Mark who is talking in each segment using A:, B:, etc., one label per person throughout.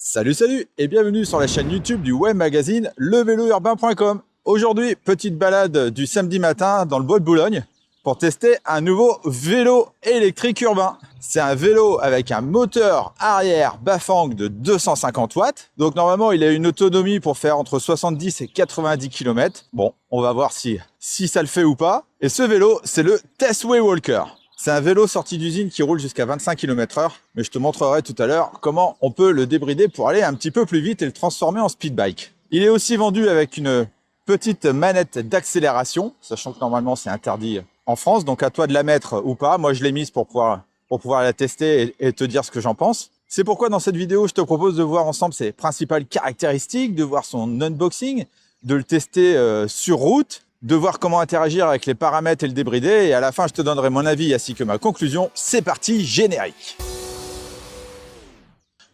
A: Salut et bienvenue sur la chaîne YouTube du web magazine levelourbain.com. Aujourd'hui, petite balade du samedi matin dans le bois de Boulogne pour tester un nouveau vélo électrique urbain. C'est un vélo avec un moteur arrière Bafang de 250 watts. Donc normalement, il a une autonomie pour faire entre 70 et 90 km. Bon, on va voir si ça le fait ou pas. Et ce vélo, c'est le Testway Walker. C'est un vélo sorti d'usine qui roule jusqu'à 25 km/h, mais je te montrerai tout à l'heure comment on peut le débrider pour aller un petit peu plus vite et le transformer en speed bike. Il est aussi vendu avec une petite manette d'accélération, sachant que normalement c'est interdit en France, donc à toi de la mettre ou pas. Moi je l'ai mise pour pouvoir la tester et te dire ce que j'en pense. C'est pourquoi dans cette vidéo je te propose de voir ensemble ses principales caractéristiques, de voir son unboxing, de le tester sur route, de voir comment interagir avec les paramètres et le débrider, et à la fin je te donnerai mon avis ainsi que ma conclusion. C'est parti, générique.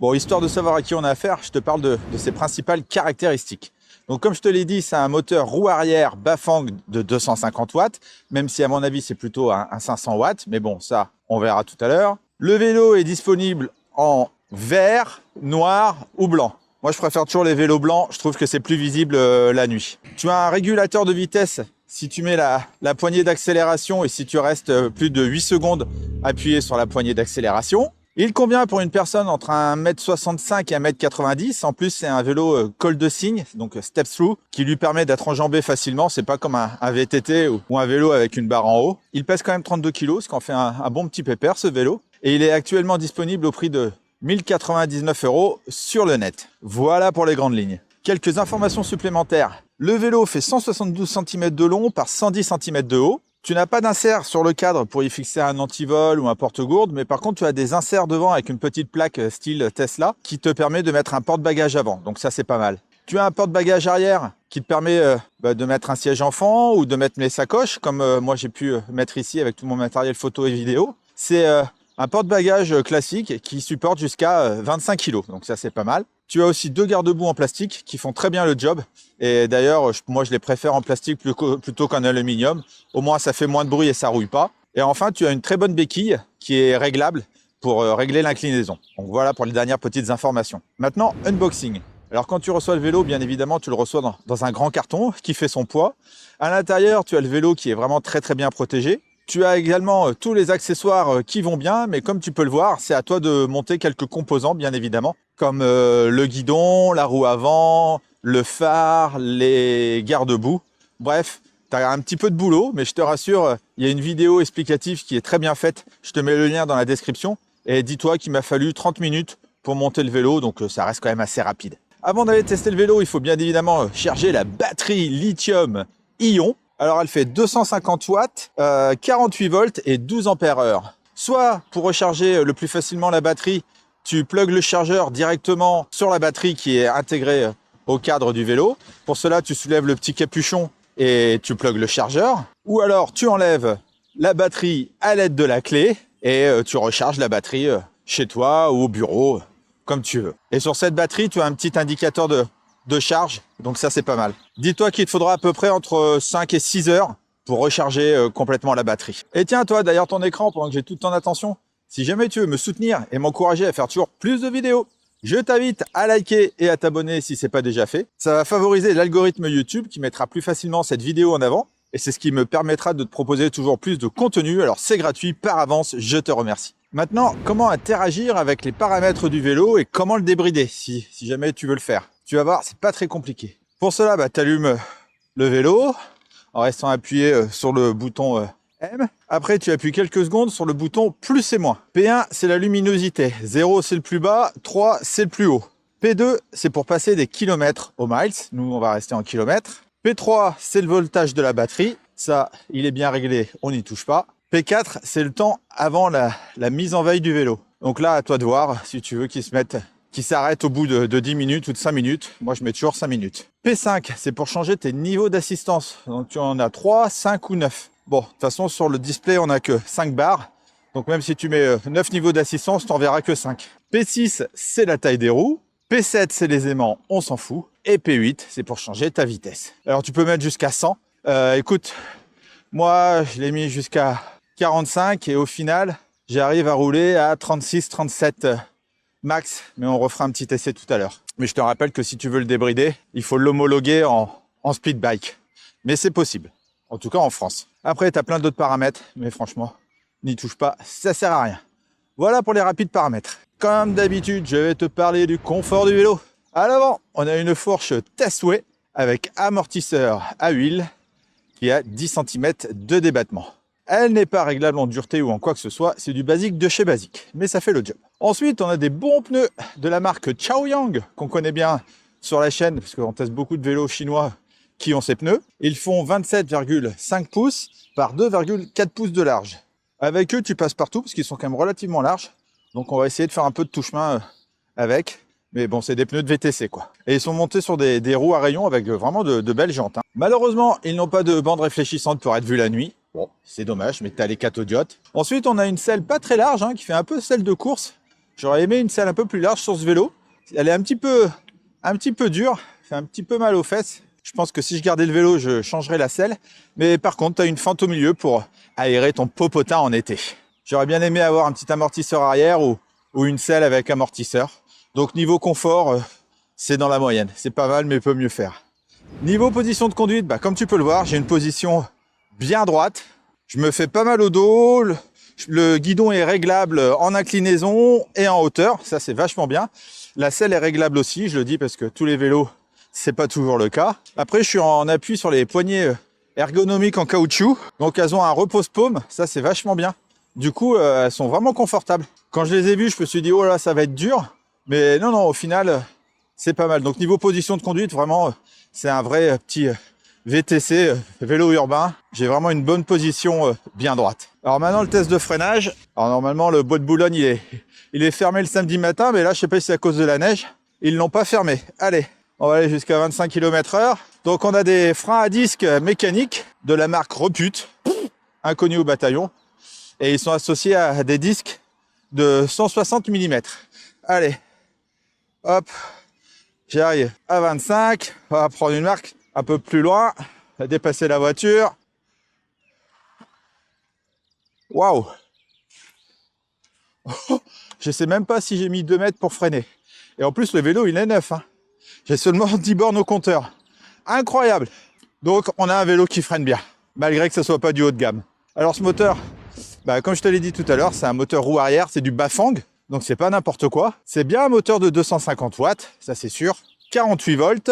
A: Bon, histoire de savoir à qui on a affaire, je te parle de ses principales caractéristiques. Donc comme je te l'ai dit, c'est un moteur roue arrière Bafang de 250 watts, même si à mon avis c'est plutôt un 500 watts, mais bon, ça on verra tout à l'heure. Le vélo est disponible en vert, noir ou blanc. Moi, je préfère toujours les vélos blancs. Je trouve que c'est plus visible la nuit. Tu as un régulateur de vitesse si tu mets la poignée d'accélération et si tu restes plus de 8 secondes appuyé sur la poignée d'accélération. Il convient pour une personne entre 1m65 et 1m90. En plus, c'est un vélo col de cygne, donc step through, qui lui permet d'être enjambé facilement. C'est pas comme un VTT ou un vélo avec une barre en haut. Il pèse quand même 32 kg, ce qui en fait un bon petit pépère, ce vélo. Et il est actuellement disponible au prix de 1099 € sur le net. Voilà pour les grandes lignes. Quelques informations supplémentaires. Le vélo fait 172 cm de long par 110 cm de haut. Tu n'as pas d'insert sur le cadre pour y fixer un antivol ou un porte-gourde, mais par contre tu as des inserts devant avec une petite plaque style Tesla qui te permet de mettre un porte-bagages avant. Donc ça c'est pas mal. Tu as un porte-bagages arrière qui te permet de mettre un siège enfant ou de mettre mes sacoches, comme moi j'ai pu mettre ici avec tout mon matériel photo et vidéo. C'est un porte-bagages classique qui supporte jusqu'à 25 kg, donc ça c'est pas mal. Tu as aussi deux garde-boue en plastique qui font très bien le job. Et d'ailleurs, moi je les préfère en plastique plutôt qu'en aluminium. Au moins ça fait moins de bruit et ça rouille pas. Et enfin, tu as une très bonne béquille qui est réglable pour régler l'inclinaison. Donc voilà pour les dernières petites informations. Maintenant, unboxing. Alors quand tu reçois le vélo, bien évidemment, tu le reçois dans un grand carton qui fait son poids. À l'intérieur, tu as le vélo qui est vraiment très bien protégé. Tu as également tous les accessoires qui vont bien, mais comme tu peux le voir, c'est à toi de monter quelques composants, bien évidemment, comme le guidon, la roue avant, le phare, les garde-boue. Bref, tu as un petit peu de boulot, mais je te rassure, il y a une vidéo explicative qui est très bien faite. Je te mets le lien dans la description. Et dis-toi qu'il m'a fallu 30 minutes pour monter le vélo, donc ça reste quand même assez rapide. Avant d'aller tester le vélo, il faut bien évidemment charger la batterie lithium-ion. Alors, elle fait 250 watts, 48 volts et 12 ampères-heure. Soit, pour recharger le plus facilement la batterie, tu plugues le chargeur directement sur la batterie qui est intégrée au cadre du vélo. Pour cela, tu soulèves le petit capuchon et tu plugues le chargeur. Ou alors, tu enlèves la batterie à l'aide de la clé et tu recharges la batterie chez toi ou au bureau, comme tu veux. Et sur cette batterie, tu as un petit indicateur de charge, donc ça c'est pas mal. Dis-toi qu'il te faudra à peu près entre 5 et 6 heures pour recharger complètement la batterie. Et tiens, toi, derrière ton écran, pendant que j'ai toute ton attention, si jamais tu veux me soutenir et m'encourager à faire toujours plus de vidéos, je t'invite à liker et à t'abonner si c'est pas déjà fait. Ça va favoriser l'algorithme YouTube qui mettra plus facilement cette vidéo en avant, et c'est ce qui me permettra de te proposer toujours plus de contenu. Alors c'est gratuit par avance, je te remercie. Maintenant, comment interagir avec les paramètres du vélo et comment le débrider si jamais tu veux le faire. Tu vas voir, c'est pas très compliqué. Pour cela, tu allumes le vélo en restant appuyé sur le bouton M. Après, tu appuies quelques secondes sur le bouton plus et moins. P1, c'est la luminosité. 0, c'est le plus bas. 3, c'est le plus haut. P2, c'est pour passer des kilomètres aux miles. Nous, on va rester en kilomètres. P3, c'est le voltage de la batterie. Ça, il est bien réglé, on n'y touche pas. P4, c'est le temps avant la mise en veille du vélo. Donc là, à toi de voir si tu veux qu'il s'arrête au bout de 10 minutes ou de 5 minutes. Moi, je mets toujours 5 minutes. P5, c'est pour changer tes niveaux d'assistance. Donc, tu en as 3, 5 ou 9. Bon, de toute façon, sur le display, on n'a que 5 barres. Donc, même si tu mets 9 niveaux d'assistance, tu n'en verras que 5. P6, c'est la taille des roues. P7, c'est les aimants, on s'en fout. Et P8, c'est pour changer ta vitesse. Alors, tu peux mettre jusqu'à 100. Écoute, moi, je l'ai mis jusqu'à 45 et au final, j'arrive à rouler à 36, 37 max, mais on refera un petit essai tout à l'heure. Mais je te rappelle que si tu veux le débrider, il faut l'homologuer en speed bike. Mais c'est possible, en tout cas en France. Après, tu as plein d'autres paramètres, mais franchement, n'y touche pas, ça sert à rien. Voilà pour les rapides paramètres. Comme d'habitude, je vais te parler du confort du vélo. À l'avant, on a une fourche Testway avec amortisseur à huile qui a 10 cm de débattement. Elle n'est pas réglable en dureté ou en quoi que ce soit, c'est du basique de chez Basique, mais ça fait le job. Ensuite, on a des bons pneus de la marque Chaoyang, qu'on connaît bien sur la chaîne, parce qu'on teste beaucoup de vélos chinois qui ont ces pneus. Ils font 27,5 pouces par 2,4 pouces de large. Avec eux, tu passes partout, parce qu'ils sont quand même relativement larges. Donc on va essayer de faire un peu de touche-main avec. Mais bon, c'est des pneus de VTC, quoi. Et ils sont montés sur des roues à rayons avec vraiment de belles jantes. Hein. Malheureusement, ils n'ont pas de bande réfléchissante pour être vus la nuit. Bon, c'est dommage, mais t'as les cathodiotes. Ensuite, on a une selle pas très large, hein, qui fait un peu selle de course. J'aurais aimé une selle un peu plus large sur ce vélo. Elle est un petit peu dure, fait un petit peu mal aux fesses. Je pense que si je gardais le vélo, je changerais la selle. Mais par contre, tu as une fente au milieu pour aérer ton popotin en été. J'aurais bien aimé avoir un petit amortisseur arrière ou une selle avec amortisseur. Donc niveau confort, c'est dans la moyenne. C'est pas mal, mais peut mieux faire. Niveau position de conduite, comme tu peux le voir, j'ai une position bien droite. Je me fais pas mal au dos. Le guidon est réglable en inclinaison et en hauteur. Ça, c'est vachement bien. La selle est réglable aussi, je le dis parce que tous les vélos, c'est pas toujours le cas. Après, je suis en appui sur les poignées ergonomiques en caoutchouc. Donc, elles ont un repose-paume. Ça, c'est vachement bien. Du coup, elles sont vraiment confortables. Quand je les ai vues, je me suis dit, oh là, ça va être dur. Mais non, au final, c'est pas mal. Donc, niveau position de conduite, vraiment, c'est un vrai petit VTC, vélo urbain. J'ai vraiment une bonne position bien droite. Alors maintenant, le test de freinage. Alors normalement, le bois de Boulogne, il est fermé le samedi matin. Mais là, je sais pas si c'est à cause de la neige. Ils l'ont pas fermé. Allez, on va aller jusqu'à 25 km/h. Donc, on a des freins à disque mécaniques de la marque Repute, inconnus au bataillon. Et ils sont associés à des disques de 160 mm. Allez, hop, j'arrive à 25. On va prendre une marque un peu plus loin. On va dépasser la voiture. Waouh! Je sais même pas si j'ai mis 2 mètres pour freiner. Et en plus, le vélo, il est neuf. Hein. J'ai seulement 10 bornes au compteur. Incroyable! Donc, on a un vélo qui freine bien, malgré que ce soit pas du haut de gamme. Alors, ce moteur, comme je te l'ai dit tout à l'heure, c'est un moteur roue arrière, c'est du Bafang. Donc, c'est pas n'importe quoi. C'est bien un moteur de 250 watts, ça c'est sûr. 48 volts,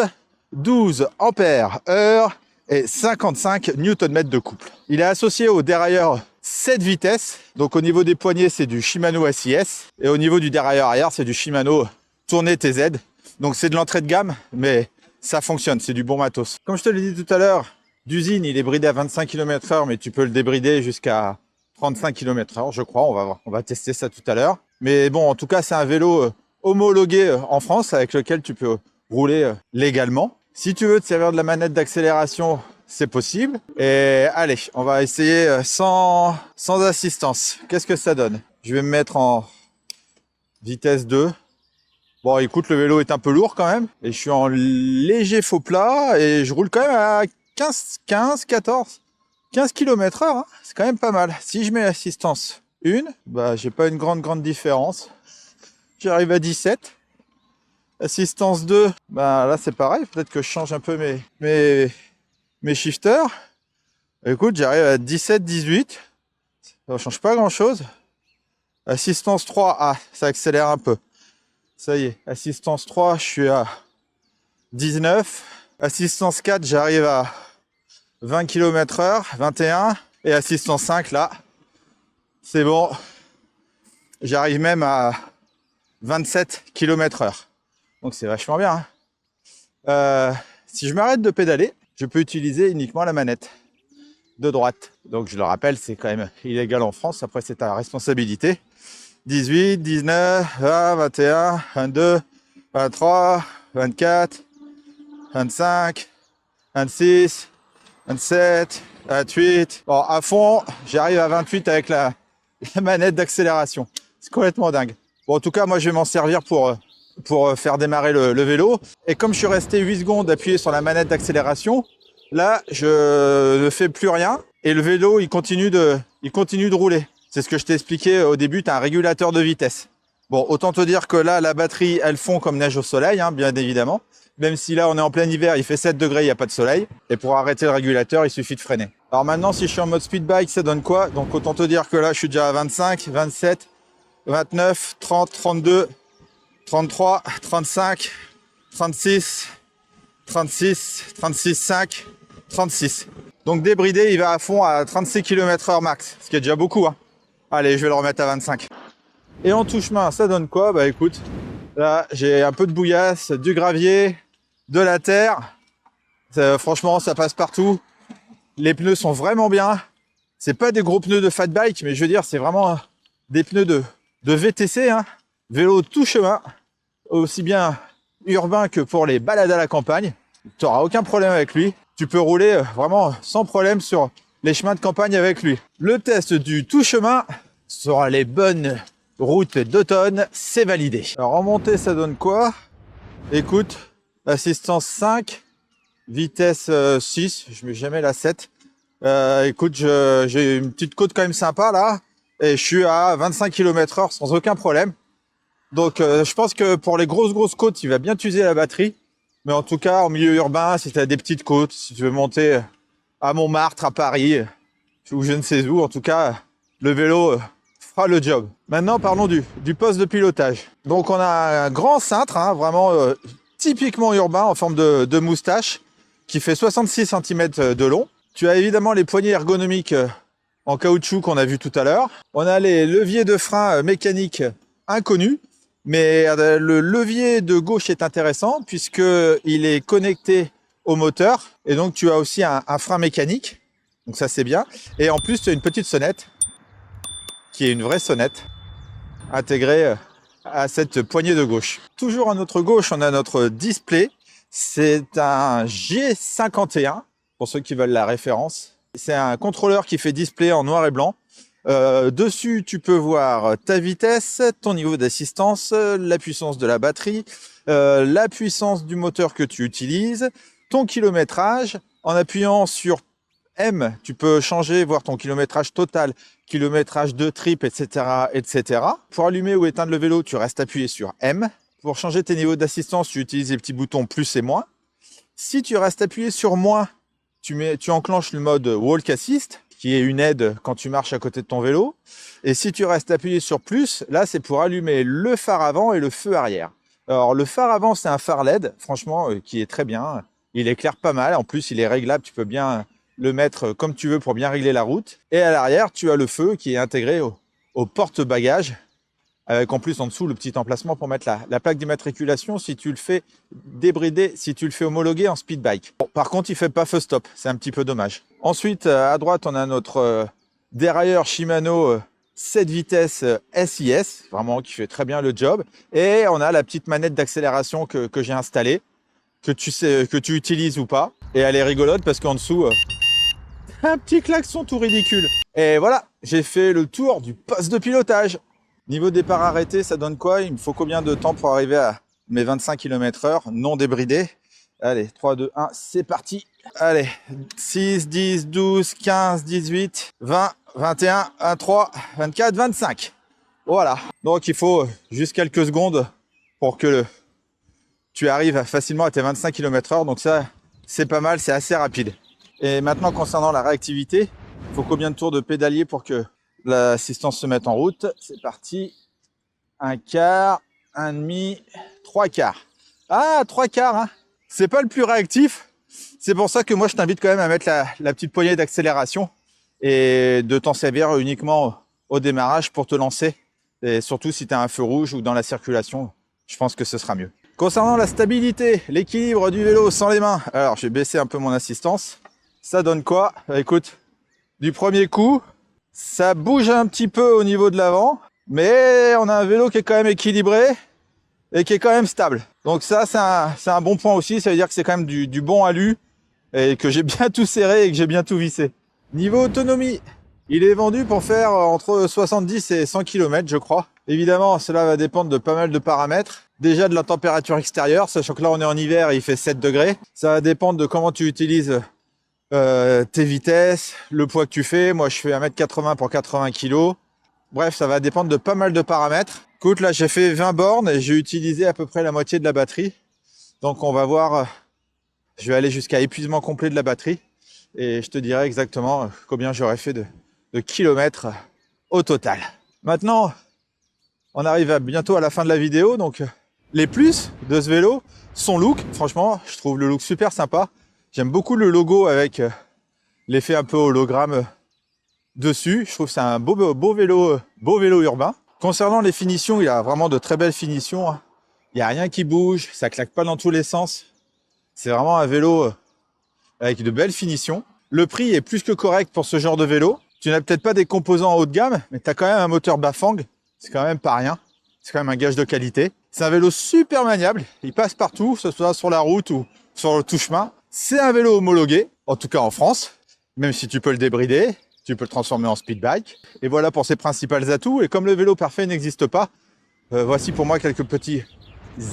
A: 12 ampères heure et 55 Nm de couple. Il est associé au dérailleur 7 vitesses. Donc, au niveau des poignées, c'est du Shimano SIS. Et au niveau du dérailleur arrière, c'est du Shimano Tourné TZ. Donc, c'est de l'entrée de gamme, mais ça fonctionne, c'est du bon matos. Comme je te l'ai dit tout à l'heure, d'usine, il est bridé à 25 km/h, mais tu peux le débrider jusqu'à 35 km/h, je crois. On va tester ça tout à l'heure. Mais bon, en tout cas, c'est un vélo homologué en France avec lequel tu peux rouler légalement. Si tu veux te servir de la manette d'accélération, c'est possible. Et allez, on va essayer sans assistance. Qu'est-ce que ça donne? Je vais me mettre en vitesse 2. Bon, écoute, le vélo est un peu lourd quand même. Et je suis en léger faux plat et je roule quand même à 15 km/h. Hein. C'est quand même pas mal. Si je mets assistance 1, j'ai pas une grande différence. J'arrive à 17. Assistance 2, là c'est pareil. Peut-être que je change un peu mes shifters. Écoute, j'arrive à 17, 18. Ça ne change pas grand-chose. Assistance 3, ça accélère un peu. Ça y est, assistance 3, je suis à 19. Assistance 4, j'arrive à 20 km/h, 21. Et assistance 5, là, c'est bon. J'arrive même à 27 km/h. Donc c'est vachement bien. Hein. Si je m'arrête de pédaler, je peux utiliser uniquement la manette de droite. Donc je le rappelle, c'est quand même illégal en France. Après, c'est ta responsabilité. 18, 19, 20, 21, 22, 23, 24, 25, 26, 27, 28. Bon, à fond, j'arrive à 28 avec la manette d'accélération. C'est complètement dingue. Bon, en tout cas, moi, je vais m'en servir pour faire démarrer le vélo. Et comme je suis resté 8 secondes appuyé sur la manette d'accélération, là, je ne fais plus rien. Et le vélo, il continue de rouler. C'est ce que je t'ai expliqué au début, tu as un régulateur de vitesse. Bon, autant te dire que là, la batterie, elle fond comme neige au soleil, hein, bien évidemment. Même si là, on est en plein hiver, il fait 7 degrés, il n'y a pas de soleil. Et pour arrêter le régulateur, il suffit de freiner. Alors maintenant, si je suis en mode speed bike, ça donne quoi? Donc autant te dire que là, je suis déjà à 25, 27, 29, 30, 32, 33, 35, 36, 36, 36, 5, 36. Donc débridé, il va à fond à 36 km/h max, ce qui est déjà beaucoup, hein. Allez, je vais le remettre à 25. Et en touche-main, ça donne quoi? Bah écoute, là, j'ai un peu de bouillasse, du gravier, de la terre. Franchement, ça passe partout. Les pneus sont vraiment bien. C'est pas des gros pneus de fat bike, mais je veux dire, c'est vraiment des pneus de VTC, hein. Vélo tout chemin, aussi bien urbain que pour les balades à la campagne. Tu n'auras aucun problème avec lui. Tu peux rouler vraiment sans problème sur les chemins de campagne avec lui. Le test du tout chemin sur les bonnes routes d'automne, c'est validé. Alors en montée, ça donne quoi? Écoute, assistance 5, vitesse 6, je mets jamais la 7. Écoute, j'ai une petite côte quand même sympa là, et je suis à 25 km/h sans aucun problème. Donc je pense que pour les grosses côtes, il va bien t'user la batterie. Mais en tout cas, en milieu urbain, si tu as des petites côtes, si tu veux monter à Montmartre, à Paris, ou je ne sais où, en tout cas, le vélo fera le job. Maintenant, parlons du poste de pilotage. Donc on a un grand cintre, hein, vraiment typiquement urbain, en forme de moustache, qui fait 66 cm de long. Tu as évidemment les poignées ergonomiques en caoutchouc qu'on a vu tout à l'heure. On a les leviers de frein mécaniques inconnus. Mais le levier de gauche est intéressant puisqu'il est connecté au moteur. Et donc, tu as aussi un frein mécanique. Donc ça, c'est bien. Et en plus, tu as une petite sonnette qui est une vraie sonnette intégrée à cette poignée de gauche. Toujours à notre gauche, on a notre display. C'est un G51, pour ceux qui veulent la référence. C'est un contrôleur qui fait display en noir et blanc. Dessus, tu peux voir ta vitesse, ton niveau d'assistance, la puissance de la batterie, la puissance du moteur que tu utilises, ton kilométrage. En appuyant sur M, tu peux changer, voir ton kilométrage total, kilométrage de trip, etc., etc. Pour allumer ou éteindre le vélo, tu restes appuyé sur M. Pour changer tes niveaux d'assistance, tu utilises les petits boutons plus et moins. Si tu restes appuyé sur moins, tu enclenches le mode Walk Assist, qui est une aide quand tu marches à côté de ton vélo. Et si tu restes appuyé sur plus, là, c'est pour allumer le phare avant et le feu arrière. Alors, le phare avant, c'est un phare LED, franchement, qui est très bien. Il éclaire pas mal. En plus, il est réglable. Tu peux bien le mettre comme tu veux pour bien régler la route. Et à l'arrière, tu as le feu qui est intégré au porte-bagages, avec en plus en dessous le petit emplacement pour mettre la plaque d'immatriculation si tu le fais débrider, si tu le fais homologuer en speed bike. Bon, par contre, il fait pas feu stop, c'est un petit peu dommage. Ensuite, à droite, on a notre dérailleur Shimano 7 vitesses SIS, vraiment qui fait très bien le job. Et on a la petite manette d'accélération que j'ai installée, que tu utilises ou pas. Et elle est rigolote parce qu'en dessous, un petit klaxon tout ridicule. Et voilà, j'ai fait le tour du poste de pilotage. Niveau départ arrêté, ça donne quoi? Il me faut combien de temps pour arriver à mes 25 km/h non débridé? Allez, 3, 2, 1, c'est parti. Allez, 6, 10, 12, 15, 18, 20, 21, 23, 24, 25. Voilà. Donc il faut juste quelques secondes pour que tu arrives facilement à tes 25 km/h. Donc ça, c'est pas mal, c'est assez rapide. Et maintenant, concernant la réactivité, il faut combien de tours de pédalier pour que l'assistance se mette en route? C'est parti. Un quart, un demi, trois quarts. Ah, trois quarts, hein. C'est pas le plus réactif. C'est pour ça que moi, je t'invite quand même à mettre la petite poignée d'accélération et de t'en servir uniquement au démarrage pour te lancer. Et surtout si tu as un feu rouge ou dans la circulation, je pense que ce sera mieux. Concernant la stabilité, l'équilibre du vélo sans les mains, alors je vais baisser un peu mon assistance. Ça donne quoi? Écoute, du premier coup, ça bouge un petit peu au niveau de l'avant, mais on a un vélo qui est quand même équilibré et qui est quand même stable. Donc ça, c'est un bon point aussi. Ça veut dire que c'est quand même du bon alu et que j'ai bien tout serré et que j'ai bien tout vissé. Niveau autonomie, il est vendu pour faire entre 70 et 100 km, je crois. Évidemment, cela va dépendre de pas mal de paramètres. Déjà de la température extérieure, sachant que là, on est en hiver et il fait 7 degrés. Ça va dépendre de comment tu utilises tes vitesses, le poids que tu fais. Moi, je fais 1m80 pour 80 kg. Bref, ça va dépendre de pas mal de paramètres. Écoute, là j'ai fait 20 bornes et j'ai utilisé à peu près la moitié de la batterie. Donc on va voir, je vais aller jusqu'à épuisement complet de la batterie et je te dirai exactement combien j'aurais fait de kilomètres au total. Maintenant, on arrive bientôt à la fin de la vidéo, donc les plus de ce vélo, son look, franchement, je trouve le look super sympa. J'aime beaucoup le logo avec l'effet un peu hologramme dessus. Je trouve que c'est un beau vélo urbain. Concernant les finitions, il a vraiment de très belles finitions. Il n'y a rien qui bouge, ça claque pas dans tous les sens. C'est vraiment un vélo avec de belles finitions. Le prix est plus que correct pour ce genre de vélo. Tu n'as peut-être pas des composants haut de gamme, mais tu as quand même un moteur Bafang. C'est quand même pas rien. C'est quand même un gage de qualité. C'est un vélo super maniable. Il passe partout, que ce soit sur la route ou sur le tout-chemin. C'est un vélo homologué, en tout cas en France. Même si tu peux le débrider, tu peux le transformer en speed bike. Et voilà pour ses principaux atouts. Et comme le vélo parfait n'existe pas, voici pour moi quelques petits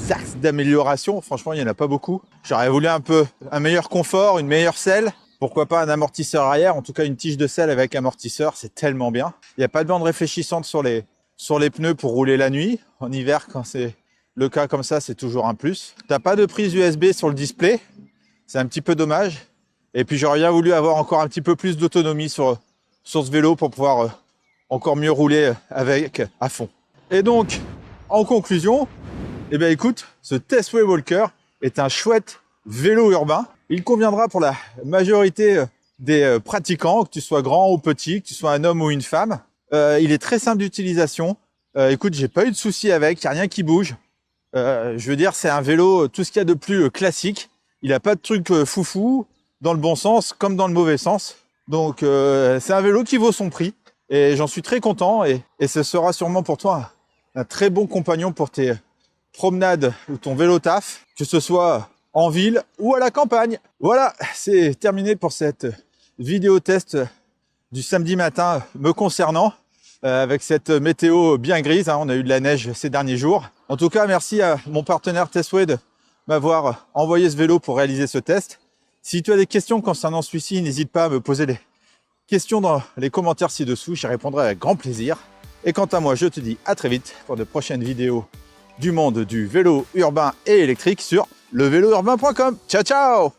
A: axes d'amélioration. Franchement, il n'y en a pas beaucoup. J'aurais voulu un meilleur confort, une meilleure selle. Pourquoi pas un amortisseur arrière, en tout cas une tige de selle avec amortisseur, c'est tellement bien. Il n'y a pas de bande réfléchissante sur les pneus pour rouler la nuit. En hiver, quand c'est le cas comme ça, c'est toujours un plus. T'as pas de prise USB sur le display. C'est un petit peu dommage. Et puis j'aurais bien voulu avoir encore un petit peu plus d'autonomie sur ce vélo pour pouvoir encore mieux rouler avec à fond. Et donc, en conclusion, eh bien écoute, ce Testway Walker est un chouette vélo urbain. Il conviendra pour la majorité des pratiquants, que tu sois grand ou petit, que tu sois un homme ou une femme. Il est très simple d'utilisation. Écoute, j'ai pas eu de soucis avec, il n'y a rien qui bouge. Je veux dire, c'est un vélo, tout ce qu'il y a de plus classique. Il n'a pas de truc foufou, dans le bon sens comme dans le mauvais sens. Donc c'est un vélo qui vaut son prix et j'en suis très content et ce sera sûrement pour toi un très bon compagnon pour tes promenades ou ton vélo taf, que ce soit en ville ou à la campagne. Voilà, c'est terminé pour cette vidéo test du samedi matin me concernant avec cette météo bien grise. On a eu de la neige ces derniers jours. En tout cas, merci à mon partenaire Testway de m'avoir envoyé ce vélo pour réaliser ce test. Si tu as des questions concernant celui-ci, n'hésite pas à me poser des questions dans les commentaires ci-dessous. J'y répondrai avec grand plaisir. Et quant à moi, je te dis à très vite pour de prochaines vidéos du monde du vélo urbain et électrique sur levélourbain.com. Ciao, ciao!